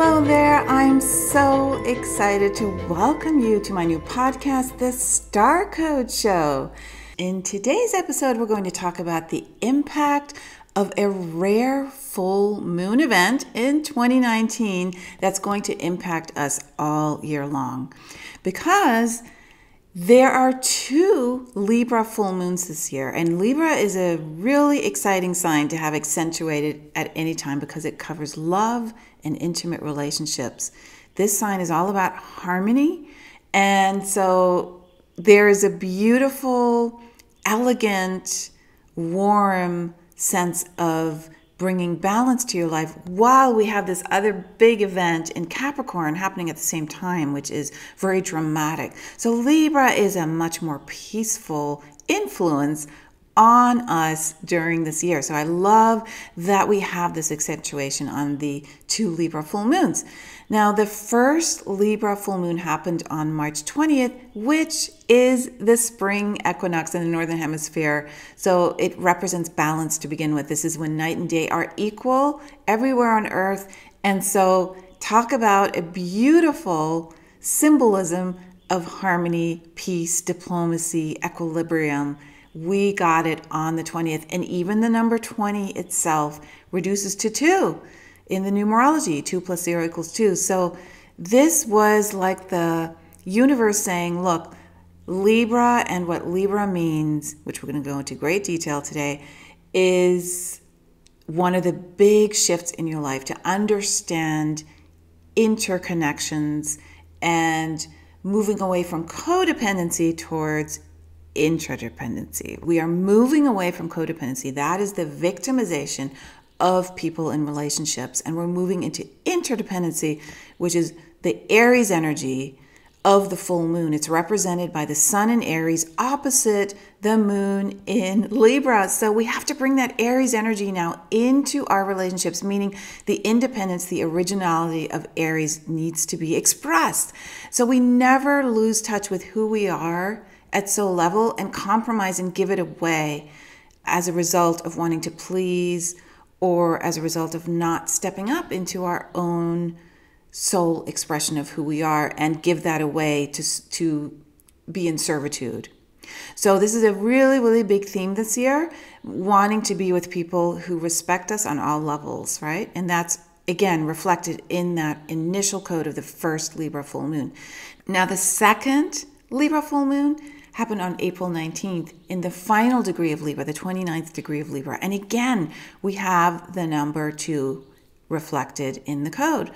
Hello there. I'm so excited to welcome you to my new podcast, The Star Code Show. In today's episode, we're going to talk about the impact of a rare full moon event in 2019 that's going to impact us all year long. Because there are 2 Libra full moons this year, and Libra is a really exciting sign to have accentuated at any time because it covers love and intimate relationships. This sign is all about harmony, and so there is a beautiful, elegant, warm sense of bringing balance to your life while we have this other big event in Capricorn happening at the same time, which is very dramatic. So Libra is a much more peaceful influence on us during this year. So I love that we have this accentuation on the 2 Libra full moons. Now, the first Libra full moon happened on March 20th, which is the spring equinox in the Northern Hemisphere. So it represents balance to begin with. This is when night and day are equal everywhere on Earth. And so talk about a beautiful symbolism of harmony, peace, diplomacy, equilibrium. We got it on the 20th. And even the number 20 itself reduces to 2 in the numerology. 2 plus 0 equals 2. So this was like the universe saying, look, Libra and what Libra means, which we're going to go into great detail today, is one of the big shifts in your life to understand interconnections and moving away from codependency towards intradependency. We are moving away from codependency. That is the victimization of people in relationships. And we're moving into interdependency, which is the Aries energy of the full moon. It's represented by the sun in Aries opposite the moon in Libra. So we have to bring that Aries energy now into our relationships, meaning the independence, the originality of Aries needs to be expressed. So we never lose touch with who we are at soul level and compromise and give it away as a result of wanting to please or as a result of not stepping up into our own soul expression of who we are and give that away to be in servitude. So this is a really, really big theme this year, wanting to be with people who respect us on all levels, right? And that's, again, reflected in that initial code of the first Libra full moon. Now, the second Libra full moon happened on April 19th in the final degree of Libra, the 29th degree of Libra. And again, we have the number 2 reflected in the code.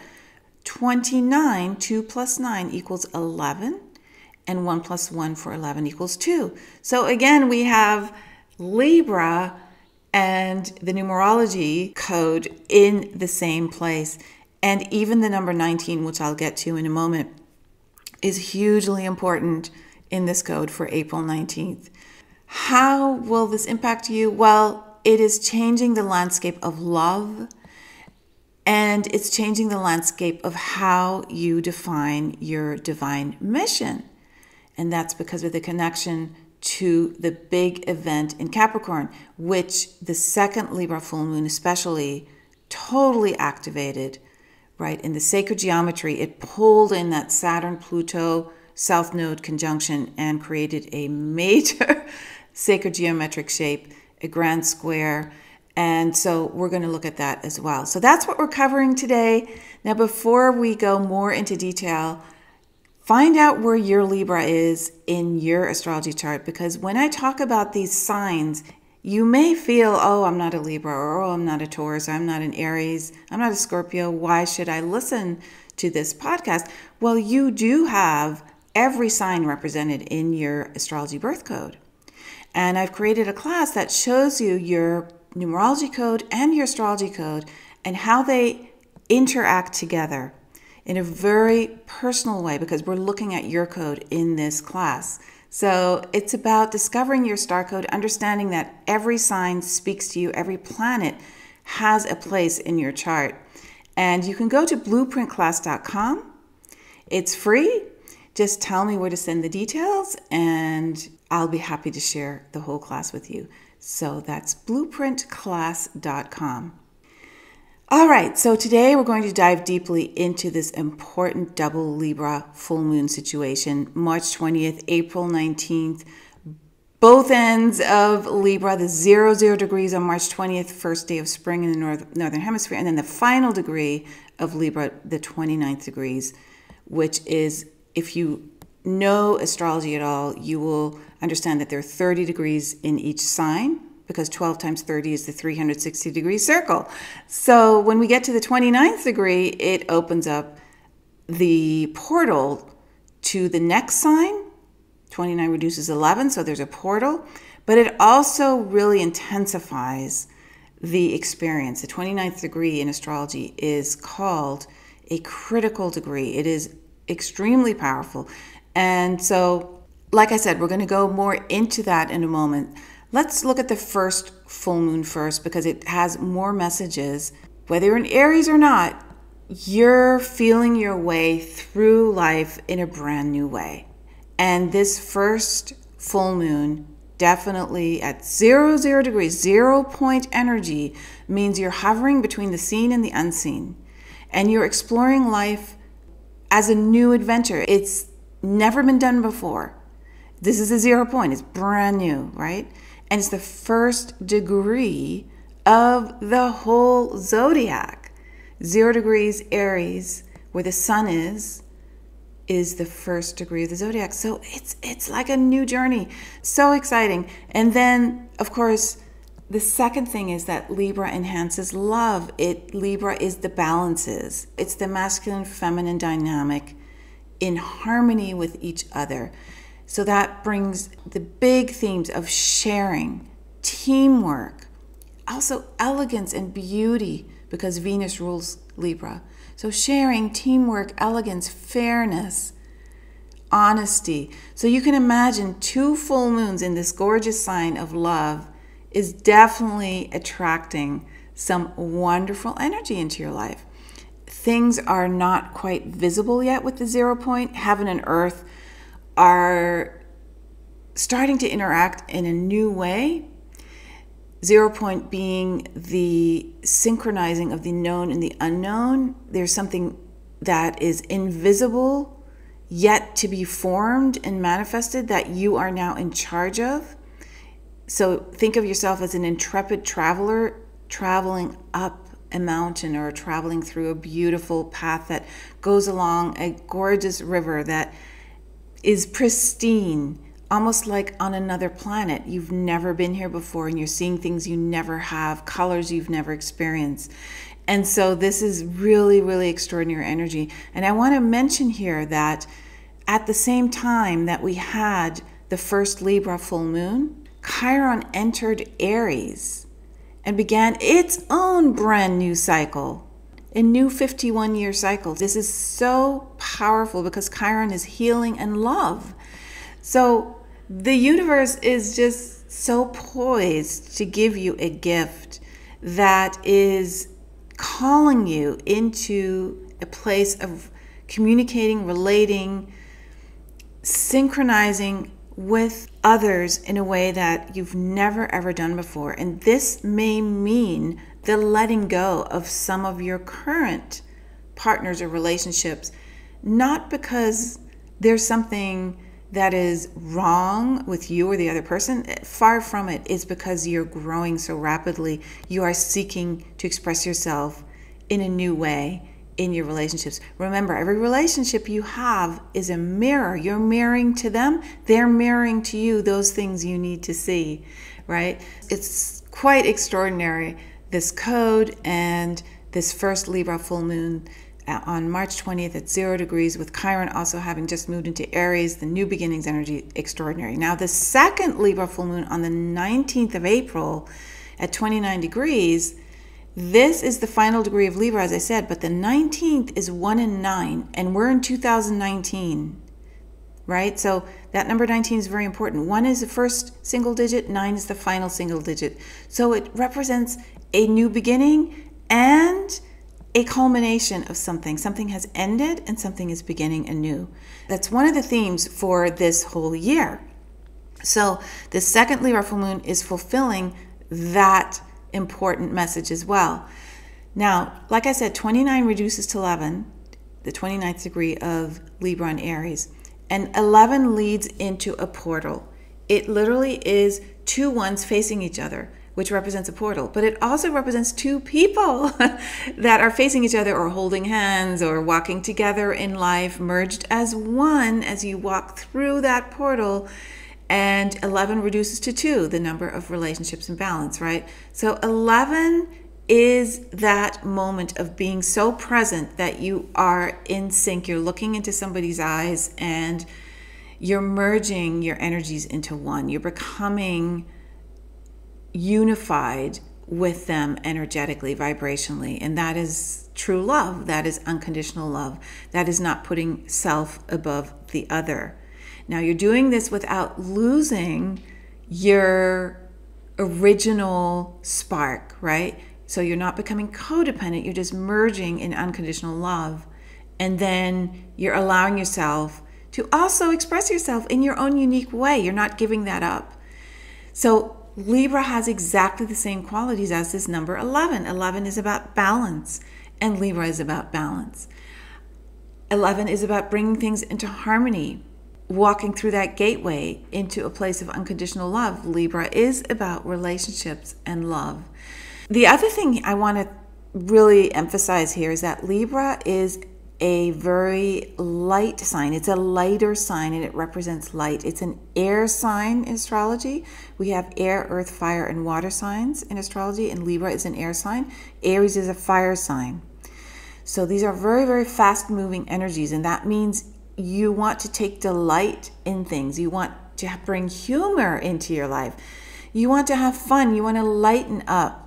29, 2 plus 9 equals 11, and 1 plus 1 for 11 equals 2. So again, we have Libra and the numerology code in the same place. And even the number 19, which I'll get to in a moment, is hugely important in this code for April 19th. How will this impact you? Well, it is changing the landscape of love, and it's changing the landscape of how you define your divine mission. And that's because of the connection to the big event in Capricorn, which the second Libra full moon especially totally activated, right? In the sacred geometry, it pulled in that Saturn, Pluto, South Node conjunction and created a major sacred geometric shape, a grand square. And so we're going to look at that as well. So that's what we're covering today. Now, before we go more into detail, find out where your Libra is in your astrology chart, because when I talk about these signs, you may feel, oh, I'm not a Libra, or oh, I'm not a Taurus, or I'm not an Aries, I'm not a Scorpio. Why should I listen to this podcast? Well, you do have every sign represented in your astrology birth code. And I've created a class that shows you your numerology code and your astrology code and how they interact together in a very personal way, because we're looking at your code in this class. So it's about discovering your star code, understanding that every sign speaks to you, every planet has a place in your chart. And you can go to blueprintclass.com. It's free. Just tell me where to send the details and I'll be happy to share the whole class with you. So that's blueprintclass.com. All right, so today we're going to dive deeply into this important double Libra full moon situation, March 20th, April 19th, both ends of Libra, the 00 degrees on March 20th, first day of spring in the northern hemisphere, and then the final degree of Libra, the 29th degrees, which is, if you know astrology at all, you will understand that there are 30 degrees in each sign, because 12 times 30 is the 360-degree circle. So when we get to the 29th degree, it opens up the portal to the next sign. 29 reduces 11, so there's a portal. But it also really intensifies the experience. The 29th degree in astrology is called a critical degree. It is extremely powerful. And so, like I said, we're going to go more into that in a moment. Let's look at the first full moon first, because it has more messages. Whether you're in Aries or not, you're feeling your way through life in a brand new way. And this first full moon, definitely at 00 degrees, 0 point energy, means you're hovering between the seen and the unseen. And you're exploring life as a new adventure. It's never been done before. This is a 0 point. It's brand new, right? And it's the first degree of the whole zodiac. 0 degrees Aries, where the sun is the first degree of the zodiac. So it's like a new journey. So exciting. And then, of course, the second thing is that Libra enhances love. Libra is the balances. It's the masculine, feminine dynamic in harmony with each other. So that brings the big themes of sharing, teamwork, also elegance and beauty, because Venus rules Libra. So sharing, teamwork, elegance, fairness, honesty. So you can imagine 2 full moons in this gorgeous sign of love is definitely attracting some wonderful energy into your life. Things are not quite visible yet with the 0 point. Heaven and earth are starting to interact in a new way. 0 point being the synchronizing of the known and the unknown. There's something that is invisible yet to be formed and manifested that you are now in charge of. So think of yourself as an intrepid traveler traveling up a mountain or traveling through a beautiful path that goes along a gorgeous river that is pristine, almost like on another planet. You've never been here before, and you're seeing things you never have, colors you've never experienced. And so this is really, really extraordinary energy. And I want to mention here that at the same time that we had the first Libra full moon, Chiron entered Aries and began its own brand new cycle. A new 51-year cycle. This is so powerful because Chiron is healing and love. So the universe is just so poised to give you a gift that is calling you into a place of communicating, relating, synchronizing with others in a way that you've never ever done before. And this may mean the letting go of some of your current partners or relationships, not because there's something that is wrong with you or the other person. Far from it. It's because you're growing so rapidly. You are seeking to express yourself in a new way in your relationships. Remember, every relationship you have is a mirror. You're mirroring to them. They're mirroring to you those things you need to see, right? It's quite extraordinary, this code, and this first Libra full moon on March 20th at 0 degrees, with Chiron also having just moved into Aries, the new beginnings energy, extraordinary. Now, the second Libra full moon on the 19th of April at 29 degrees, this is the final degree of Libra, as I said, but the 19th is 1 and 9, and we're in 2019, right? So that number 19 is very important. 1 is the first single digit, 9 is the final single digit. So it represents a new beginning and a culmination of something. Something has ended and something is beginning anew. That's one of the themes for this whole year. So the second Libra full moon is fulfilling that important message as well. Now, like I said, 29 reduces to 11, the 29th degree of Libra and Aries. And 11 leads into a portal. It literally is two ones facing each other, which represents a portal. But it also represents two people that are facing each other or holding hands or walking together in life, merged as one as you walk through that portal. And 11 reduces to 2, the number of relationships in balance, right? So 11 is that moment of being so present that you are in sync. You're looking into somebody's eyes and you're merging your energies into one. You're becoming unified with them energetically, vibrationally. And that is true love. That is unconditional love. That is not putting self above the other. Now, you're doing this without losing your original spark, right? So you're not becoming codependent. You're just merging in unconditional love. And then you're allowing yourself to also express yourself in your own unique way. You're not giving that up. So Libra has exactly the same qualities as this number 11. 11 is about balance, and Libra is about balance. 11 is about bringing things into harmony, walking through that gateway into a place of unconditional love. Libra is about relationships and love. The other thing I want to really emphasize here is that Libra is a very light sign. It's a lighter sign, and it represents light. It's an air sign in astrology. We have air, earth, fire, and water signs in astrology, and Libra is an air sign. Aries is a fire sign. So these are very, very fast-moving energies, and that means you want to take delight in things. You want to bring humor into your life. You want to have fun. You want to lighten up.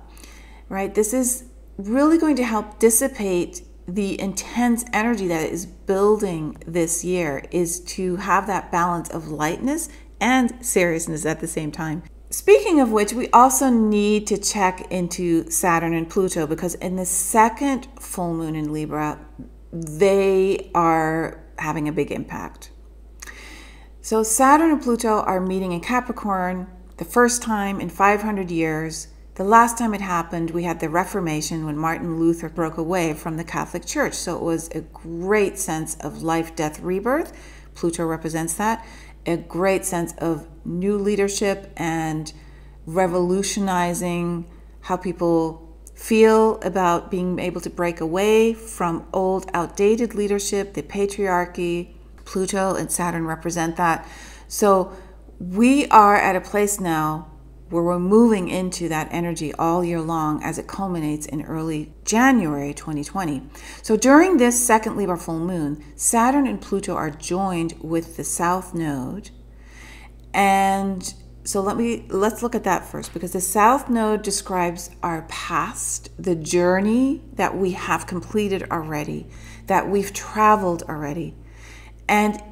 Right? This is really going to help dissipate the intense energy that is building this year, is to have that balance of lightness and seriousness at the same time. Speaking of which, we also need to check into Saturn and Pluto, because in the second full moon in Libra, they are having a big impact. So Saturn and Pluto are meeting in Capricorn the first time in 500 years. The last time it happened, we had the Reformation when Martin Luther broke away from the Catholic Church. So it was a great sense of life, death, rebirth. Pluto represents that. A great sense of new leadership and revolutionizing how people feel about being able to break away from old, outdated leadership, the patriarchy. Pluto and Saturn represent that. So we are at a place now where we're moving into that energy all year long as it culminates in early January 2020. So during this second Libra full moon, Saturn and Pluto are joined with the South Node. And so let's look at that first, because the South Node describes our past, the journey that we have completed already, that we've traveled already. And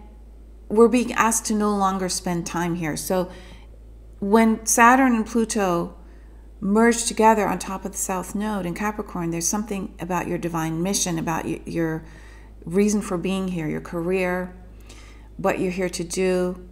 we're being asked to no longer spend time here. So when Saturn and Pluto merge together on top of the South Node in Capricorn, there's something about your divine mission, about your reason for being here, your career, what you're here to do,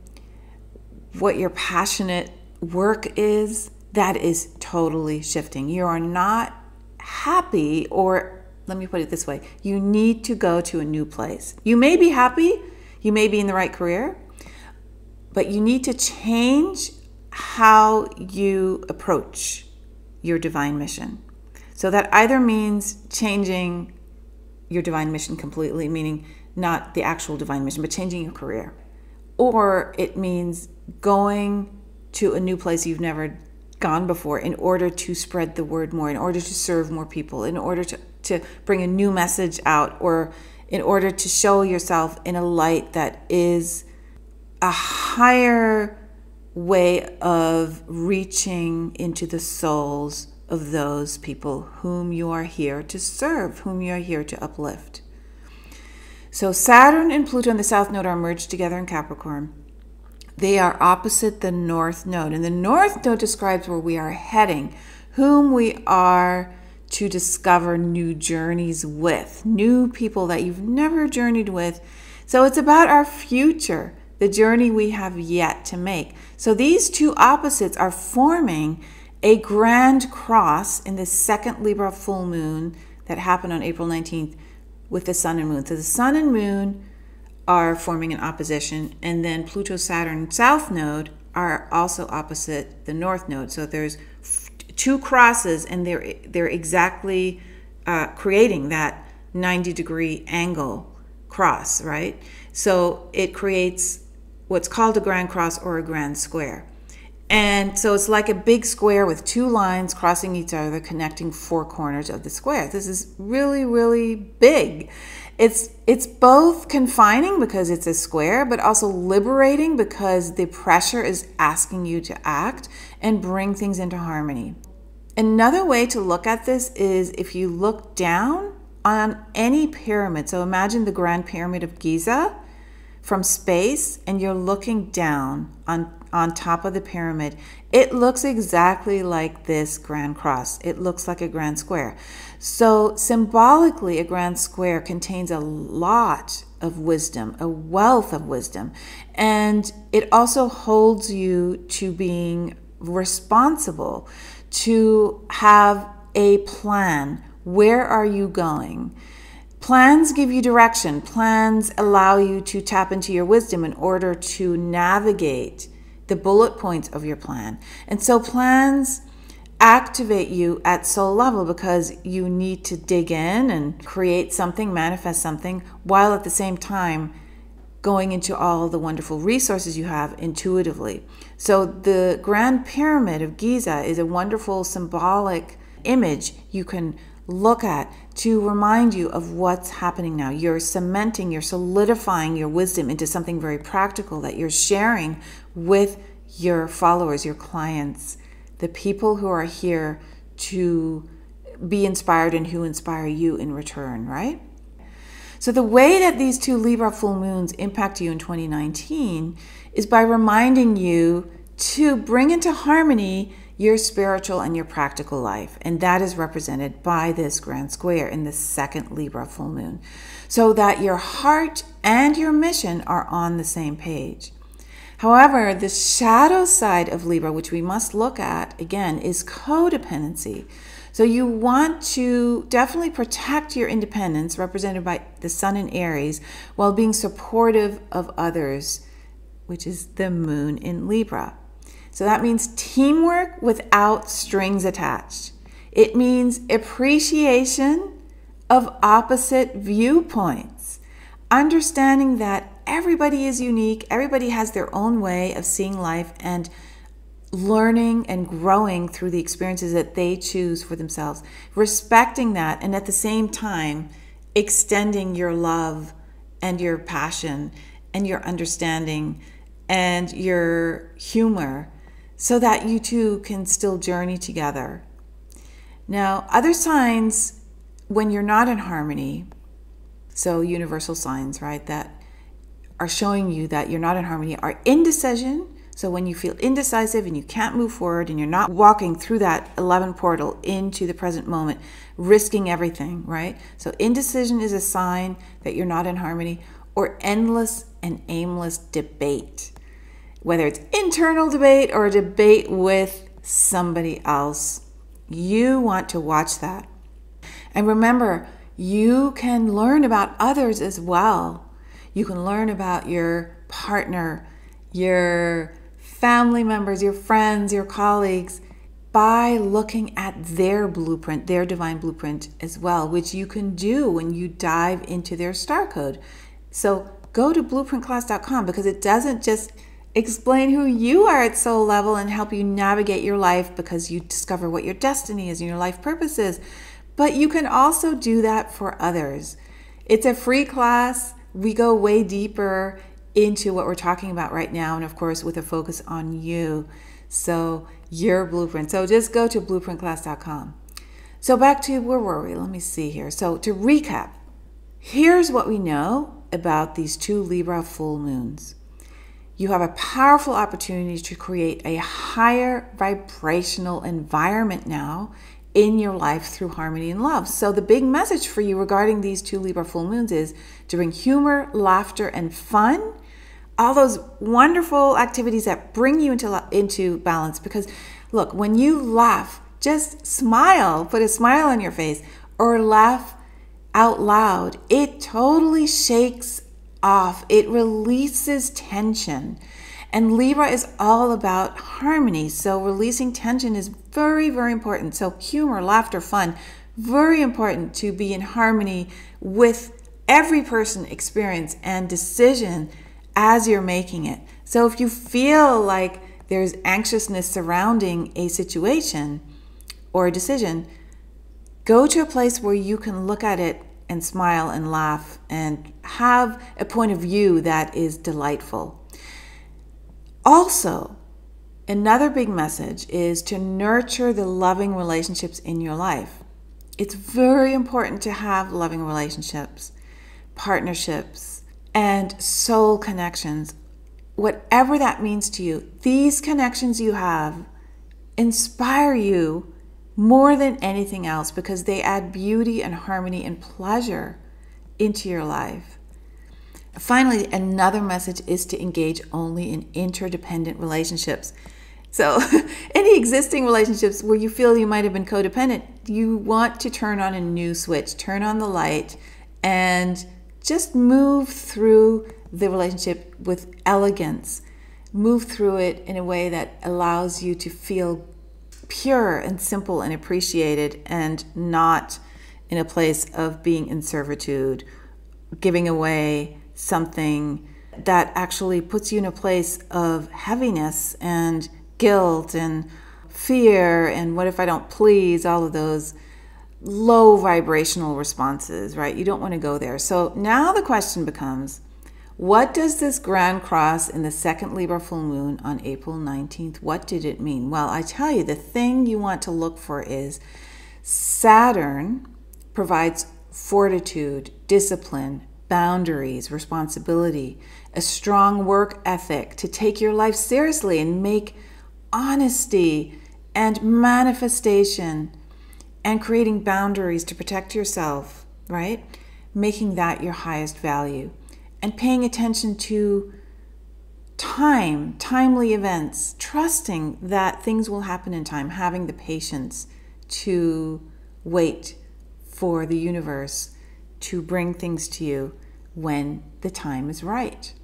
what your passionate work is, that is totally shifting. You are not happy, or let me put it this way, you need to go to a new place. You may be happy, you may be in the right career, but you need to change how you approach your divine mission. So that either means changing your divine mission completely, meaning not the actual divine mission, but changing your career. Or it means going to a new place you've never gone before in order to spread the word more, in order to serve more people, in order to bring a new message out, or in order to show yourself in a light that is a higher way of reaching into the souls of those people whom you are here to serve, whom you are here to uplift. So Saturn and Pluto and the South Node are merged together in Capricorn. They are opposite the North Node, and the North Node describes where we are heading, whom we are to discover new journeys with, new people that you've never journeyed with. So it's about our future, the journey we have yet to make. So these two opposites are forming a grand cross in the second Libra full moon that happened on April 19th with the sun and moon. So the sun and moon are forming an opposition, and then Pluto, Saturn, south node are also opposite the north node. So there's two crosses, and they're exactly creating that 90-degree angle cross, right? So it creates what's called a grand cross or a grand square. And so it's like a big square with two lines crossing each other, connecting four corners of the square. This is really, really big. It's both confining because it's a square, but also liberating because the pressure is asking you to act and bring things into harmony. Another way to look at this is if you look down on any pyramid. So imagine the Grand Pyramid of Giza from space, and you're looking down on top of the pyramid. It looks exactly like this grand cross. It looks like a grand square. So symbolically, a grand square contains a lot of wisdom, a wealth of wisdom. And it also holds you to being responsible, to have a plan. Where are you going? Plans give you direction. Plans allow you to tap into your wisdom in order to navigate the bullet points of your plan. And so plans activate you at soul level because you need to dig in and create something, manifest something, while at the same time going into all the wonderful resources you have intuitively. So the Grand Pyramid of Giza is a wonderful symbolic image you can look at to remind you of what's happening now. You're cementing, you're solidifying your wisdom into something very practical that you're sharing with your followers, your clients, the people who are here to be inspired and who inspire you in return, right? So the way that these two Libra full moons impact you in 2019 is by reminding you to bring into harmony your spiritual and your practical life. And that is represented by this grand square in the second Libra full moon, so that your heart and your mission are on the same page. However, the shadow side of Libra, which we must look at again, is codependency. So you want to definitely protect your independence, represented by the sun in Aries, while being supportive of others, which is the moon in Libra. So that means teamwork without strings attached. It means appreciation of opposite viewpoints, understanding that everybody is unique, everybody has their own way of seeing life and learning and growing through the experiences that they choose for themselves, respecting that, and at the same time extending your love and your passion and your understanding and your humor, so that you two can still journey together. Now, other signs when you're not in harmony, so universal signs, right, that are showing you that you're not in harmony, are indecision. So when you feel indecisive and you can't move forward and you're not walking through that 11 portal into the present moment, risking everything, right? So indecision is a sign that you're not in harmony, or endless and aimless debate. Whether it's internal debate or a debate with somebody else, you want to watch that. And remember, you can learn about others as well. You can learn about your partner, your family members, your friends, your colleagues, by looking at their blueprint, their divine blueprint as well, which you can do when you dive into their star code. So go to blueprintclass.com, because it doesn't just explain who you are at soul level and help you navigate your life because you discover what your destiny is and your life purpose is, but you can also do that for others. It's a free class. We go way deeper into what we're talking about right now, and of course with a focus on you, so your blueprint. So just go to blueprintclass.com. So back to, where were we? Let me see here. So to recap, here's what we know about these two Libra full moons. You have a powerful opportunity to create a higher vibrational environment now in your life through harmony and love. So the big message for you regarding these two Libra full moons is to bring humor, laughter, and fun, all those wonderful activities that bring you into balance. Because look, when you laugh, just smile, put a smile on your face, or laugh out loud, it totally shakes off. It releases tension. And Libra is all about harmony. So releasing tension is very, very important. So humor, laughter, fun, very important to be in harmony with every person, experience, and decision as you're making it. So if you feel like there's anxiousness surrounding a situation or a decision, go to a place where you can look at it and smile and laugh and have a point of view that is delightful. Also, another big message is to nurture the loving relationships in your life. It's very important to have loving relationships, partnerships, and soul connections. Whatever that means to you, these connections you have inspire you more than anything else because they add beauty and harmony and pleasure into your life. Finally, another message is to engage only in interdependent relationships. So any existing relationships where you feel you might have been codependent, you want to turn on a new switch, turn on the light, and just move through the relationship with elegance. Move through it in a way that allows you to feel pure and simple and appreciated, and not in a place of being in servitude, giving away something that actually puts you in a place of heaviness and guilt and fear and what if I don't please, all of those low vibrational responses, right? You don't want to go there. So now the question becomes, what does this Grand Cross in the second Libra full moon on April 19th, what did it mean? Well, I tell you, the thing you want to look for is Saturn provides fortitude, discipline, boundaries, responsibility, a strong work ethic to take your life seriously and make honesty and manifestation and creating boundaries to protect yourself, right? Making that your highest value. And paying attention to timely events, trusting that things will happen in time, having the patience to wait for the universe to bring things to you when the time is right.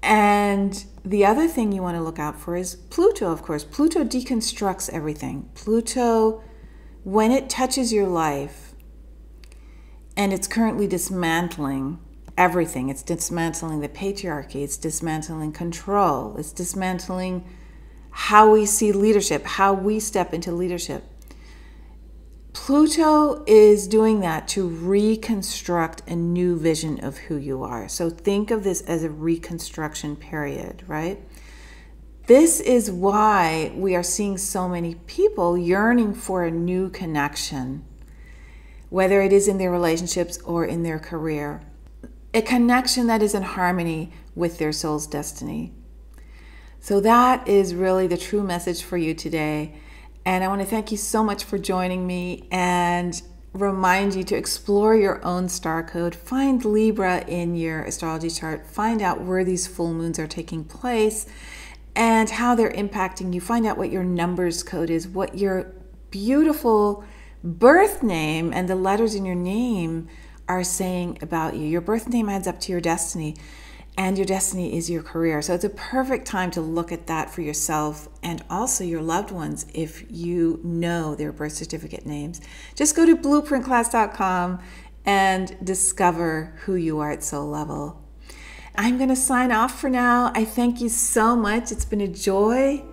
And the other thing you want to look out for is Pluto, of course. Pluto deconstructs everything. Pluto, when it touches your life, and it's currently dismantling everything. It's dismantling the patriarchy. It's dismantling control. It's dismantling how we see leadership, how we step into leadership. Pluto is doing that to reconstruct a new vision of who you are. So think of this as a reconstruction period, right? This is why we are seeing so many people yearning for a new connection, whether it is in their relationships or in their career. A connection that is in harmony with their soul's destiny. So that is really the true message for you today. And I want to thank you so much for joining me and remind you to explore your own star code. Find Libra in your astrology chart. Find out where these full moons are taking place and how they're impacting you. Find out what your numbers code is, what your beautiful birth name and the letters in your name are saying about you. Your birth name adds up to your destiny, and your destiny is your career. So it's a perfect time to look at that for yourself and also your loved ones if you know their birth certificate names. Just go to blueprintclass.com and discover who you are at soul level. I'm going to sign off for now. I thank you so much. It's been a joy,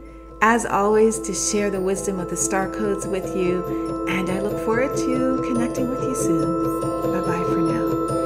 as always, to share the wisdom of the star codes with you, and I look forward to connecting with you soon. Bye-bye for now.